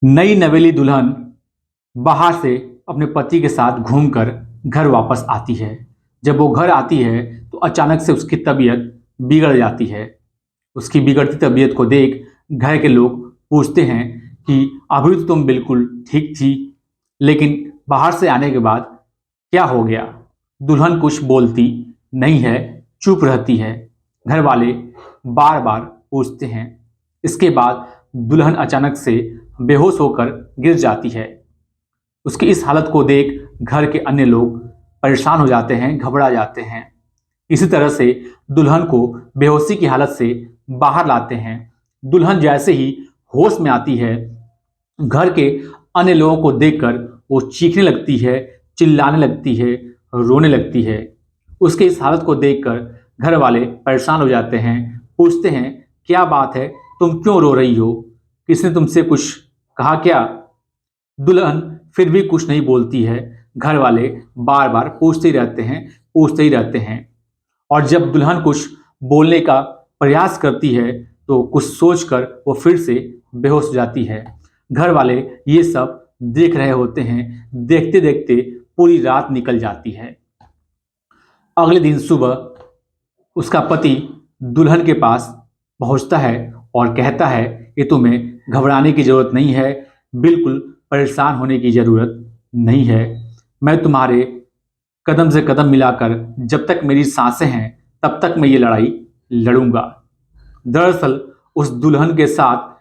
नई नवेली दुल्हन बाहर से अपने पति के साथ घूमकर घर वापस आती है। जब वो घर आती है तो अचानक से उसकी तबीयत बिगड़ जाती है। उसकी बिगड़ती तबीयत को देख घर के लोग पूछते हैं कि अभी तो तुम बिल्कुल ठीक थी, लेकिन बाहर से आने के बाद क्या हो गया? दुल्हन कुछ बोलती नहीं है, चुप रहती है। घर वाले बार बार पूछते हैं। इसके बाद दुल्हन अचानक से बेहोश होकर गिर जाती है। उसकी इस हालत को देख घर के अन्य लोग परेशान हो जाते हैं, घबरा जाते हैं। इसी तरह से दुल्हन को बेहोशी की हालत से बाहर लाते हैं। दुल्हन जैसे ही होश में आती है, घर के अन्य लोगों को देखकर वो चीखने लगती है, चिल्लाने लगती है, रोने लगती है। उसके इस हालत को देखकर घर वाले परेशान हो जाते हैं, पूछते हैं क्या बात है, तुम क्यों रो रही हो? किसने तुमसे कुछ कहा क्या? दुल्हन फिर भी कुछ नहीं बोलती है। घर वाले बार बार पूछते ही रहते हैं, पूछते ही रहते हैं। और जब दुल्हन कुछ बोलने का प्रयास करती है तो कुछ सोचकर वो फिर से बेहोश हो जाती है। घर वाले ये सब देख रहे होते हैं। देखते देखते पूरी रात निकल जाती है। अगले दिन सुबह उसका पति दुल्हन के पास पहुंचता है और कहता है कि तुम्हें घबराने की जरूरत नहीं है, बिल्कुल परेशान होने की जरूरत नहीं है। मैं तुम्हारे कदम से कदम मिलाकर जब तक मेरी सांसें हैं तब तक मैं ये लड़ाई लड़ूंगा। दरअसल उस दुल्हन के साथ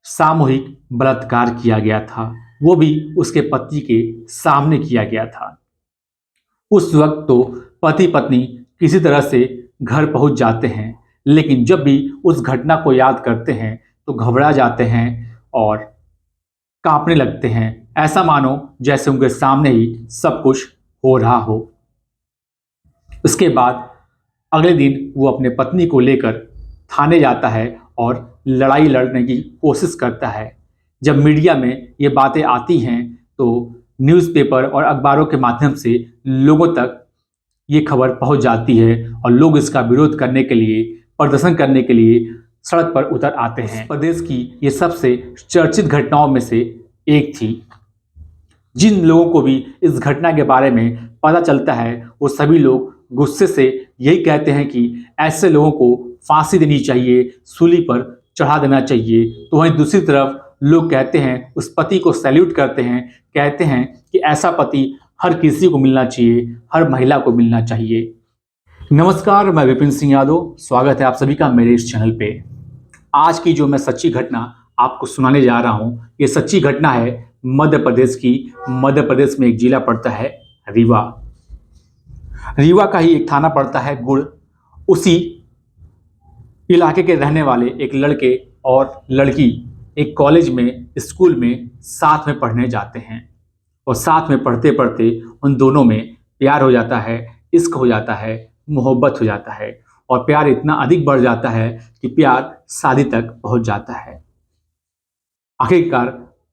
सामूहिक बलात्कार किया गया था, वो भी उसके पति के सामने किया गया था। उस वक्त तो पति पत्नी किसी तरह से घर पहुंच जाते हैं, लेकिन जब भी उस घटना को याद करते हैं तो घबरा जाते हैं और कांपने लगते हैं। ऐसा मानो जैसे उनके सामने ही सब कुछ हो रहा हो। उसके बाद अगले दिन वो अपने पत्नी को लेकर थाने जाता है और लड़ाई लड़ने की कोशिश करता है। जब मीडिया में ये बातें आती हैं तो न्यूज़पेपर और अखबारों के माध्यम से लोगों तक ये खबर पहुंच जाती है और लोग इसका विरोध करने के लिए, प्रदर्शन करने के लिए सड़क पर उतर आते हैं। प्रदेश की ये सबसे चर्चित घटनाओं में से एक थी। जिन लोगों को भी इस घटना के बारे में पता चलता है वो सभी लोग गुस्से से यही कहते हैं कि ऐसे लोगों को फांसी देनी चाहिए, सूली पर चढ़ा देना चाहिए। तो वहीं दूसरी तरफ लोग कहते हैं, उस पति को सैल्यूट करते हैं, कहते हैं कि ऐसा पति हर किसी को मिलना चाहिए, हर महिला को मिलना चाहिए। नमस्कार, मैं विपिन सिंह यादव, स्वागत है आप सभी का मेरे इस चैनल पे। आज की जो मैं सच्ची घटना आपको सुनाने जा रहा हूँ, ये सच्ची घटना है मध्य प्रदेश की। मध्य प्रदेश में एक जिला पड़ता है रीवा। रीवा का ही एक थाना पड़ता है गुड़। उसी इलाके के रहने वाले एक लड़के और लड़की एक कॉलेज में, स्कूल में साथ में पढ़ने जाते हैं और साथ में पढ़ते पढ़ते उन दोनों में प्यार हो जाता है, इश्क हो जाता है, मोहब्बत हो जाता है और प्यार इतना अधिक बढ़ जाता है कि प्यार शादी तक पहुंच जाता है। आखिरकार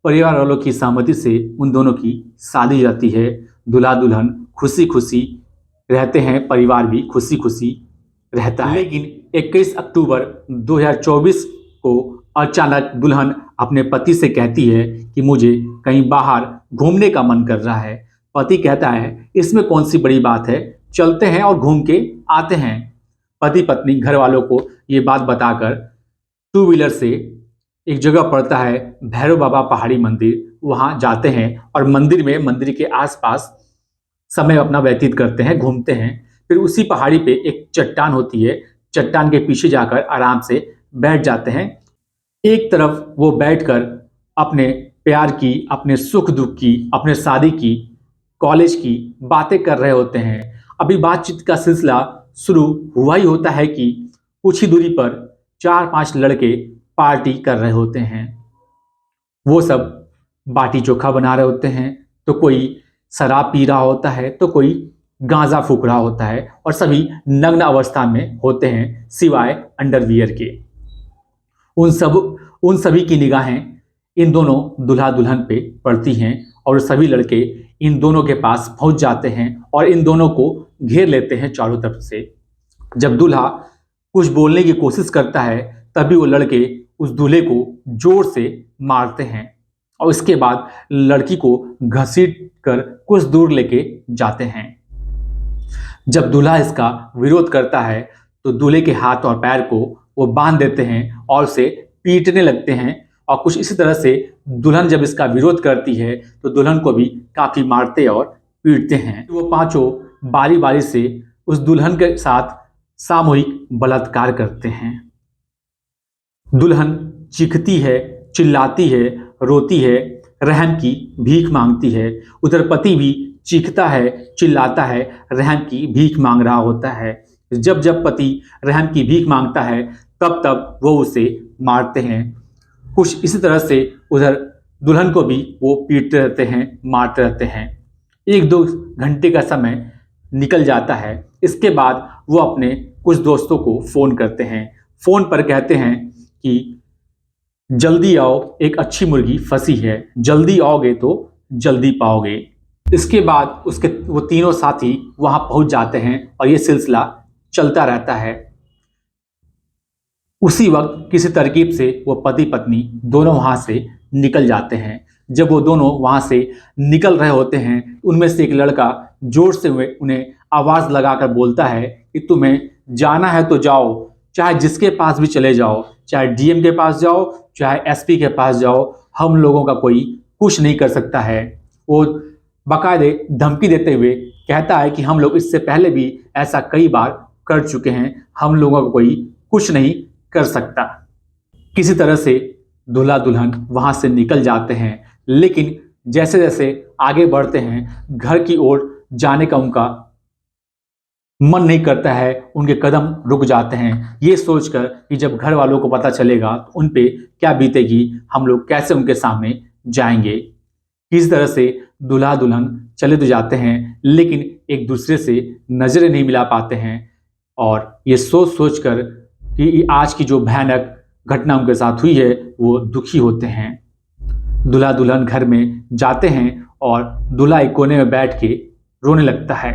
परिवार वालों की सहमति से उन दोनों की शादी हो जाती है। दूल्हा दुल्हन खुशी खुशी रहते हैं, परिवार भी खुशी खुशी रहता है। लेकिन 21 अक्टूबर 2024 को अचानक दुल्हन अपने पति से कहती है कि मुझे कहीं बाहर घूमने का मन कर रहा है। पति कहता है इसमें कौन सी बड़ी बात है, चलते हैं और घूम के आते हैं। पति पत्नी घर वालों को ये बात बताकर टू व्हीलर से एक जगह पड़ता है भैरव बाबा पहाड़ी मंदिर, वहां जाते हैं और मंदिर के आसपास समय अपना व्यतीत करते हैं, घूमते हैं। फिर उसी पहाड़ी पे एक चट्टान होती है, चट्टान के पीछे जाकर आराम से बैठ जाते हैं। एक तरफ वो बैठकर अपने प्यार की, अपने सुख दुख की, अपने शादी की, कॉलेज की बातें कर रहे होते हैं। अभी बातचीत का सिलसिला शुरू हुआ ही होता है कि कुछ ही दूरी पर 4-5 लड़के पार्टी कर रहे होते हैं। वो सब बाटी चोखा बना रहे होते हैं, तो कोई शराब पी रहा होता है, तो कोई गांजा फूक रहा होता है और सभी नग्न अवस्था में होते हैं सिवाय अंडरवियर के। उन सभी की निगाहें इन दोनों दूल्हा दुल्हन पे पड़ती हैं और सभी लड़के इन दोनों के पास पहुंच जाते हैं और इन दोनों को घेर लेते हैं चारों तरफ से। जब दूल्हा कुछ बोलने की कोशिश करता है तभी वो लड़के उस दूल्हे को जोर से मारते हैं और इसके बाद लड़की को घसीट कर कुछ दूर लेके जाते हैं। जब दूल्हा इसका विरोध करता है तो दूल्हे के हाथ और पैर को वो बांध देते हैं और उसे पीटने लगते हैं। और कुछ इसी तरह से दुल्हन जब इसका विरोध करती है तो दुल्हन को भी काफी मारते और पीटते हैं। वो पांचों बारी बारी से उस दुल्हन के साथ सामूहिक बलात्कार करते हैं। दुल्हन चीखती है, चिल्लाती है, रोती है, रहम की भीख मांगती है। उधर पति भी चीखता है, चिल्लाता है, रहम की भीख मांग रहा होता है। जब जब पति रहम की भीख मांगता है तब तब वो उसे मारते हैं। कुछ इसी तरह से उधर दुल्हन को भी वो पीटते रहते हैं, मारते रहते हैं। 1-2 घंटे का समय निकल जाता है। इसके बाद वो अपने कुछ दोस्तों को फ़ोन करते हैं। फ़ोन पर कहते हैं कि जल्दी आओ, एक अच्छी मुर्गी फंसी है, जल्दी आओगे तो जल्दी पाओगे। इसके बाद उसके वो तीनों साथी वहां पहुंच जाते हैं और ये सिलसिला चलता रहता है। उसी वक्त किसी तरकीब से वो पति पत्नी दोनों वहां से निकल जाते हैं। जब वो दोनों वहां से निकल रहे होते हैं, उनमें से एक लड़का जोर से उन्हें आवाज लगाकर बोलता है कि तुम्हें जाना है तो जाओ, चाहे जिसके पास भी चले जाओ, चाहे डीएम के पास जाओ, चाहे एसपी के पास जाओ, हम लोगों का कोई कुछ नहीं कर सकता है। वो बाकायदे धमकी देते हुए कहता है कि हम लोग इससे पहले भी ऐसा कई बार कर चुके हैं, हम लोगों का कोई कुछ नहीं कर सकता। किसी तरह से दूल्हा दुल्हन वहां से निकल जाते हैं, लेकिन जैसे जैसे आगे बढ़ते हैं घर की ओर जाने का उनका मन नहीं करता है, उनके कदम रुक जाते हैं, ये सोचकर कि जब घर वालों को पता चलेगा तो उन पे क्या बीतेगी, हम लोग कैसे उनके सामने जाएंगे। किस तरह से दूल्हा दुल्हन चले तो जाते हैं, लेकिन एक दूसरे से नजरें नहीं मिला पाते हैं और ये सोच सोच कर कि आज की जो भयानक घटना उनके साथ हुई है वो दुखी होते हैं। दूल्हा दुल्हन घर में जाते हैं और दूल्हा एक कोने में बैठ के रोने लगता है।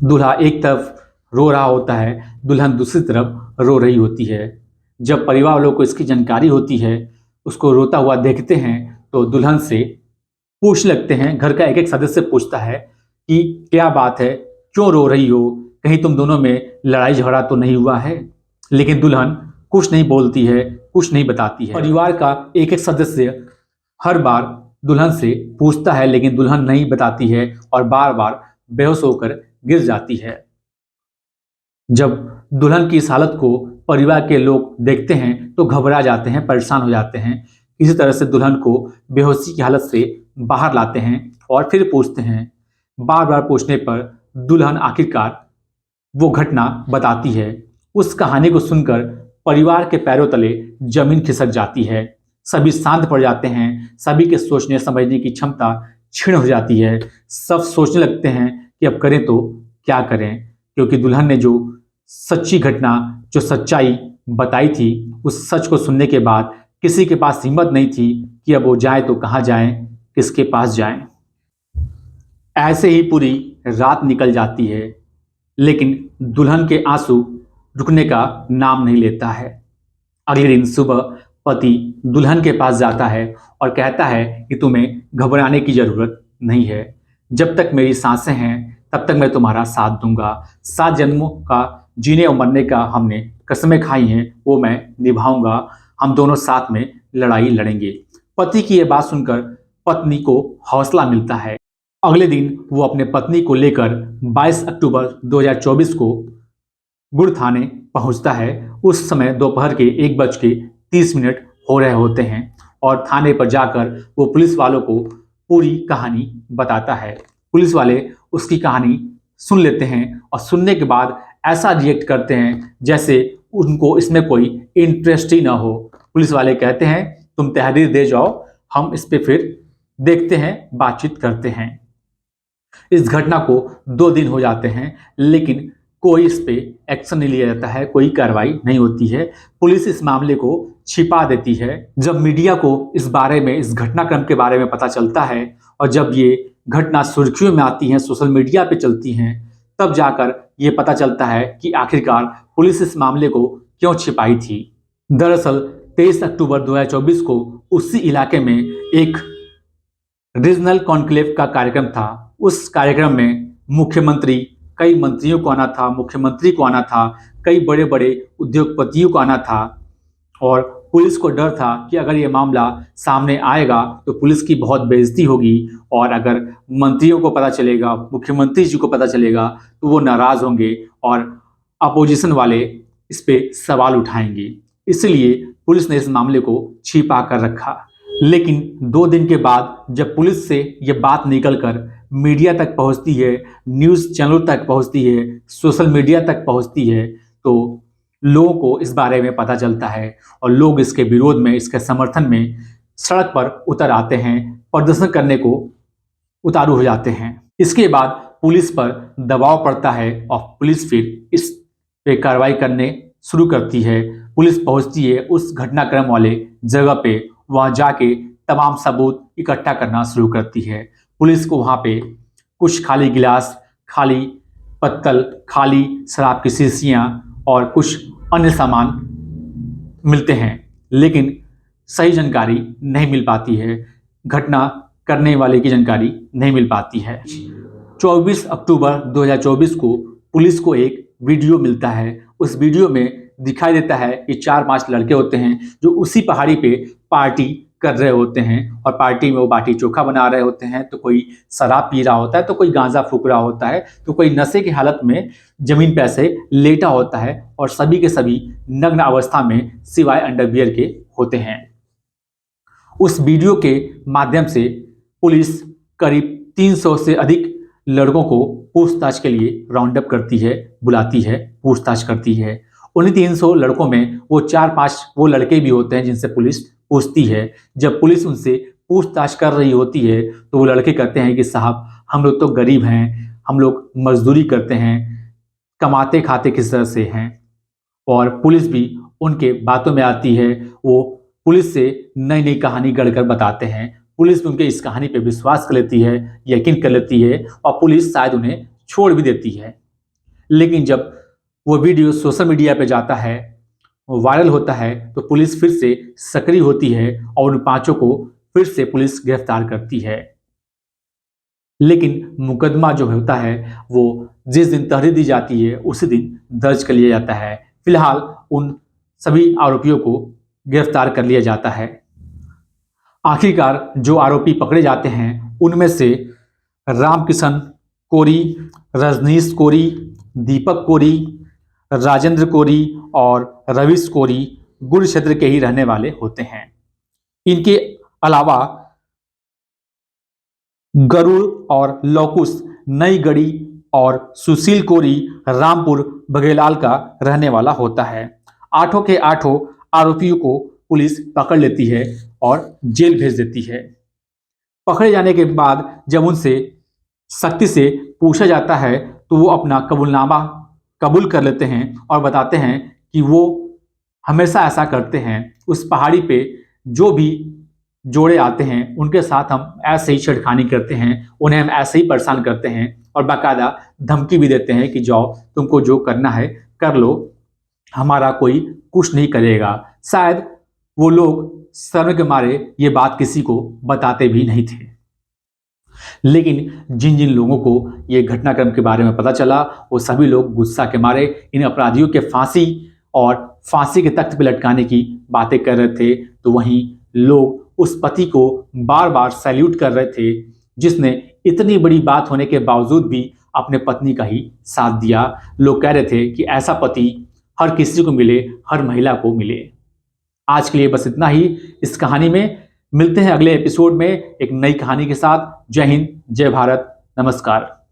दूल्हा एक तरफ रो रहा होता है, दुल्हन दूसरी तरफ रो रही होती है। जब परिवार वालों को इसकी जानकारी होती है, उसको रोता हुआ देखते हैं तो दुल्हन से पूछ लगते हैं। घर का एक एक सदस्य पूछता है कि क्या बात है, क्यों रो रही हो, कहीं तुम दोनों में लड़ाई झगड़ा तो नहीं हुआ है। लेकिन दुल्हन कुछ नहीं बोलती है, कुछ नहीं बताती है। परिवार का एक एक सदस्य हर बार दुल्हन से पूछता है, लेकिन दुल्हन नहीं बताती है और बार बार बेहोश होकर गिर जाती है। जब दुल्हन की इस हालत को परिवार के लोग देखते हैं तो घबरा जाते हैं, परेशान हो जाते हैं। इसी तरह से दुल्हन को बेहोशी की हालत से बाहर लाते हैं और फिर पूछते हैं। बार बार पूछने पर दुल्हन आखिरकार वो घटना बताती है। उस कहानी को सुनकर परिवार के पैरों तले जमीन खिसक जाती है। सभी शांत पड़ जाते हैं, सभी के सोचने समझने की क्षमता क्षीण हो जाती है। सब सोचने लगते हैं कि अब करें तो क्या करें, क्योंकि दुल्हन ने जो सच्ची घटना, जो सच्चाई बताई थी, उस सच को सुनने के बाद किसी के पास हिम्मत नहीं थी कि अब वो जाए तो कहाँ जाए, किसके पास जाए। ऐसे ही पूरी रात निकल जाती है, लेकिन दुल्हन के आंसू रुकने का नाम नहीं लेता है। अगले दिन सुबह पति दुल्हन के पास जाता है और कहता है कि तुम्हें घबराने की जरूरत नहीं है, जब तक मेरी सांसें हैं तब तक मैं तुम्हारा साथ दूंगा। 7 जन्मों का जीने और मरने का हमने कसमें खाई हैं, वो मैं निभाऊंगा। हम दोनों साथ में लड़ाई लड़ेंगे। पति की यह बात सुनकर पत्नी को हौसला मिलता है। अगले दिन वो अपने पत्नी को लेकर 22 अक्टूबर 2024 को गुड़ थाने पहुंचता है। उस समय दोपहर के 1:30 हो रहे होते हैं और थाने पर जाकर वो पुलिस वालों को पूरी कहानी बताता है। पुलिस वाले उसकी कहानी सुन लेते हैं और सुनने के बाद ऐसा रिएक्ट करते हैं जैसे उनको इसमें कोई इंटरेस्ट ही ना हो। पुलिस वाले कहते हैं तुम तहरीर दे जाओ, हम इस पे फिर देखते हैं, बातचीत करते हैं। इस घटना को 2 दिन हो जाते हैं, लेकिन कोई इस पे एक्शन नहीं लिया जाता है, कोई कार्रवाई नहीं होती है। पुलिस इस मामले को छिपा देती है। जब मीडिया को इस बारे में, इस घटनाक्रम के बारे में पता चलता है और जब ये घटना सुर्खियों में आती है, सोशल मीडिया पे चलती हैं, तब जाकर ये पता चलता है कि आखिरकार पुलिस इस मामले को क्यों छिपाई थी। दरअसल 23 अक्टूबर 2024 को उसी इलाके में एक रीजनल कॉन्क्लेव का कार्यक्रम था। उस कार्यक्रम में मुख्यमंत्री, कई मंत्रियों को आना था, मुख्यमंत्री को आना था, कई बड़े बड़े उद्योगपतियों को आना था और पुलिस को डर था कि अगर ये मामला सामने आएगा तो पुलिस की बहुत बेइज्जती होगी और अगर मंत्रियों को पता चलेगा, मुख्यमंत्री जी को पता चलेगा तो वो नाराज होंगे और अपोजिशन वाले इस पे सवाल उठाएंगे। इसलिए पुलिस ने इस मामले को छिपा कर रखा। लेकिन 2 दिन के बाद जब पुलिस से ये बात निकलकर मीडिया तक पहुंचती है, न्यूज़ चैनलों तक पहुंचती है, सोशल मीडिया तक पहुंचती है, तो लोगों को इस बारे में पता चलता है और लोग इसके विरोध में, इसके समर्थन में सड़क पर उतर आते हैं, प्रदर्शन करने को उतारू हो जाते हैं। इसके बाद पुलिस पर दबाव पड़ता है और पुलिस फिर इस पे कार्रवाई करने शुरू करती है। पुलिस पहुंचती है उस घटनाक्रम वाले जगह पे, वहां जाके तमाम सबूत इकट्ठा करना शुरू करती है। पुलिस को वहां पे कुछ खाली गिलास, खाली पत्तल, खाली शराब की शीशियां और कुछ अन्य सामान मिलते हैं, लेकिन सही जानकारी नहीं मिल पाती है, घटना करने वाले की जानकारी नहीं मिल पाती है। 24 अक्टूबर 2024 को पुलिस को एक वीडियो मिलता है। उस वीडियो में दिखाई देता है कि 4-5 लड़के होते हैं जो उसी पहाड़ी पे पार्टी कर रहे होते हैं और पार्टी में वो बाटी चोखा बना रहे होते हैं, तो कोई शराब पी रहा होता है, तो कोई गांजा फूक रहा होता है, तो कोई नशे की हालत में जमीन पे ऐसे लेटा होता है और सभी के सभी नग्न अवस्था में सिवाय अंडरवियर के होते हैं। उस वीडियो के माध्यम से पुलिस करीब 300 से अधिक लड़कों को पूछताछ के लिए राउंड अप करती है, बुलाती है, पूछताछ करती है। उन्हीं 300 लड़कों में वो 4-5 वो लड़के भी होते हैं जिनसे पुलिस पूछती है। जब पुलिस उनसे पूछताछ कर रही होती है तो वो लड़के कहते हैं कि साहब, हम लोग तो गरीब हैं, हम लोग मजदूरी करते हैं, कमाते खाते किस तरह से हैं। और पुलिस भी उनके बातों में आती है। वो पुलिस से नई नई कहानी गढ़कर बताते हैं। पुलिस भी उनके इस कहानी पे विश्वास कर लेती है, यकीन कर लेती है और पुलिस शायद उन्हें छोड़ भी देती है। लेकिन जब वो वीडियो सोशल मीडिया पे जाता है, वायरल होता है, तो पुलिस फिर से सक्रिय होती है और उन 5 को फिर से पुलिस गिरफ्तार करती है। लेकिन मुकदमा जो होता है वो जिस दिन तहरीर दी जाती है उसी दिन दर्ज कर लिया जाता है। फिलहाल उन सभी आरोपियों को गिरफ्तार कर लिया जाता है। आखिरकार जो आरोपी पकड़े जाते हैं उनमें से रामकिशन कोरी, रजनीश कोरी, दीपक कोरी, राजेंद्र कोरी और रविश कोरी गुड़ क्षेत्र के ही रहने वाले होते हैं। इनके अलावा गरुड़ और लौकुश नई गढ़ी और सुशील कोरी रामपुर बघेलाल का रहने वाला होता है। 8 के 8 आरोपियों को पुलिस पकड़ लेती है और जेल भेज देती है। पकड़े जाने के बाद जब उनसे सख्ती से पूछा जाता है तो वो अपना कबूलनामा कबूल कर लेते हैं और बताते हैं कि वो हमेशा ऐसा करते हैं। उस पहाड़ी पे जो भी जोड़े आते हैं उनके साथ हम ऐसे ही छेड़खानी करते हैं, उन्हें हम ऐसे ही परेशान करते हैं और बाकायदा धमकी भी देते हैं कि जाओ, तुमको जो करना है कर लो, हमारा कोई कुछ नहीं करेगा। शायद वो लोग शर्म के मारे ये बात किसी को बताते भी नहीं थे। लेकिन जिन जिन लोगों को ये घटनाक्रम के बारे में पता चला वो सभी लोग गुस्सा के मारे इन अपराधियों के फांसी और फांसी के तख्त पर लटकाने की बातें कर रहे थे। तो वहीं लोग उस पति को बार बार सैल्यूट कर रहे थे जिसने इतनी बड़ी बात होने के बावजूद भी अपने पत्नी का ही साथ दिया। लोग कह रहे थे कि ऐसा पति हर किसी को मिले, हर महिला को मिले। आज के लिए बस इतना ही इस कहानी में। मिलते हैं अगले एपिसोड में एक नई कहानी के साथ। जय हिंद, जय भारत, नमस्कार।